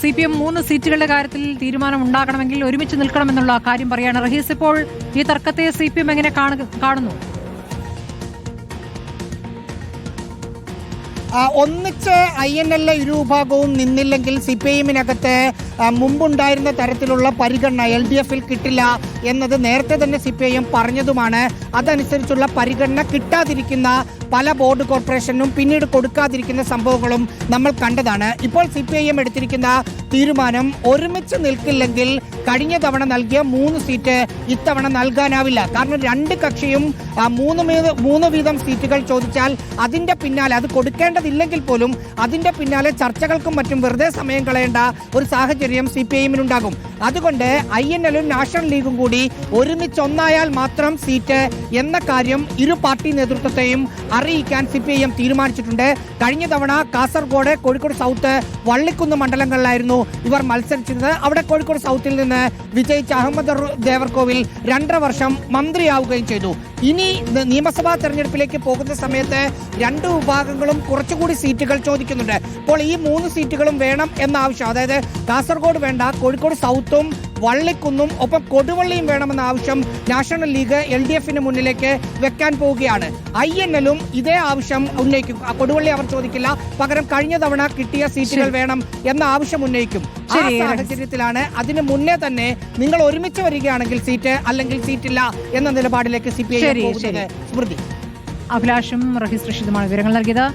CPM 3 സീറ്റുകളുടെ കാര്യത്തിൽ തീരുമാനം ഉണ്ടാകണമെങ്കിൽ ഒരുമിച്ച് നിൽക്കണമെന്നുള്ള കാര്യം പറയാണ് റഹീസ്. ഇപ്പോൾ ഈ തർക്കത്തെ CPM എങ്ങനെ കാണുന്നു? ഒന്നിച്ച് INL ഇരുവിഭാഗവും നിന്നില്ലെങ്കിൽ CPIഎമ്മിനകത്ത് മുമ്പുണ്ടായിരുന്ന തരത്തിലുള്ള പരിഗണന LDFൽ കിട്ടില്ല എന്നത് നേരത്തെ തന്നെ CPIഎം പറഞ്ഞതുമാണ്. അതനുസരിച്ചുള്ള പരിഗണന കിട്ടാതിരിക്കുന്ന പല ബോർഡ് കോർപ്പറേഷനും പിന്നീട് കൊടുക്കാതിരിക്കുന്ന സംഭവങ്ങളും നമ്മൾ കണ്ടതാണ്. ഇപ്പോൾ CPIഎം എടുത്തിരിക്കുന്ന തീരുമാനം ഒരുമിച്ച് നിൽക്കില്ലെങ്കിൽ കഴിഞ്ഞ തവണ നൽകിയ 3 സീറ്റ് ഇത്തവണ നൽകാനാവില്ല. കാരണം രണ്ട് കക്ഷിയും 3 വീതം സീറ്റുകൾ ചോദിച്ചാൽ അതിന്റെ പിന്നാലെ അത് കൊടുക്കേണ്ടതില്ലെങ്കിൽ പോലും അതിന്റെ പിന്നാലെ ചർച്ചകൾക്കും മറ്റും വെറുതെ സമയം കളയേണ്ട ഒരു സാഹചര്യം CPIഎമ്മിനുണ്ടാകും. അതുകൊണ്ട് INLും നാഷണൽ ലീഗും കൂടി ഒരുമിച്ചൊന്നായാൽ മാത്രം സീറ്റ് എന്ന കാര്യം ഇരു പാർട്ടി നേതൃത്വത്തെയും അറിയിക്കാൻ CPIഎം തീരുമാനിച്ചിട്ടുണ്ട്. കഴിഞ്ഞ തവണ കാസർഗോഡ്, കോഴിക്കോട് സൗത്ത്, വള്ളിക്കുന്ന് മണ്ഡലങ്ങളിലായിരുന്നു ഇവർ മത്സരിച്ചിരുന്നത്. അവിടെ കോഴിക്കോട് സൗത്തിൽ നിന്ന് വിജയിച്ച അഹമ്മദ് ദേവർകോവിൽ 2.5 വർഷം മന്ത്രിയാവുകയും ചെയ്തു. ഇനി നിയമസഭാ തെരഞ്ഞെടുപ്പിലേക്ക് പോകുന്ന സമയത്ത് രണ്ട് വിഭാഗങ്ങളും കുറച്ചുകൂടി സീറ്റുകൾ ചോദിക്കുന്നുണ്ട്. അപ്പോൾ ഈ 3 സീറ്റുകളും വേണം എന്ന ആവശ്യം, അതായത് കാസർഗോഡ് വേണ്ട, കോഴിക്കോട് സൗത്തും വള്ളിക്കുന്നും ഒപ്പം കൊടുവള്ളിയും വേണമെന്ന ആവശ്യം നാഷണൽ ലീഗ് LDFന് മുന്നിലേക്ക് വെക്കാൻ പോവുകയാണ്. INLും ഇതേ ആവശ്യം ഉന്നയിക്കും. കൊടുവള്ളി അവർ ചോദിക്കില്ല, പകരം കഴിഞ്ഞ തവണ കിട്ടിയ സീറ്റുകൾ വേണം എന്ന ആവശ്യം ഉന്നയിക്കും. ആ സാഹചര്യത്തിലാണ് അതിന് മുന്നേ തന്നെ നിങ്ങൾ ഒരുമിച്ച് വരികയാണെങ്കിൽ സീറ്റ്, അല്ലെങ്കിൽ സീറ്റില്ല എന്ന നിലപാടിലേക്ക് CPIഎം പോകുന്നത്. സ്മൃതി, അഭിലാഷും റഹീസ് റഷീദുമാണ് വിവരങ്ങൾ നൽകിയത്.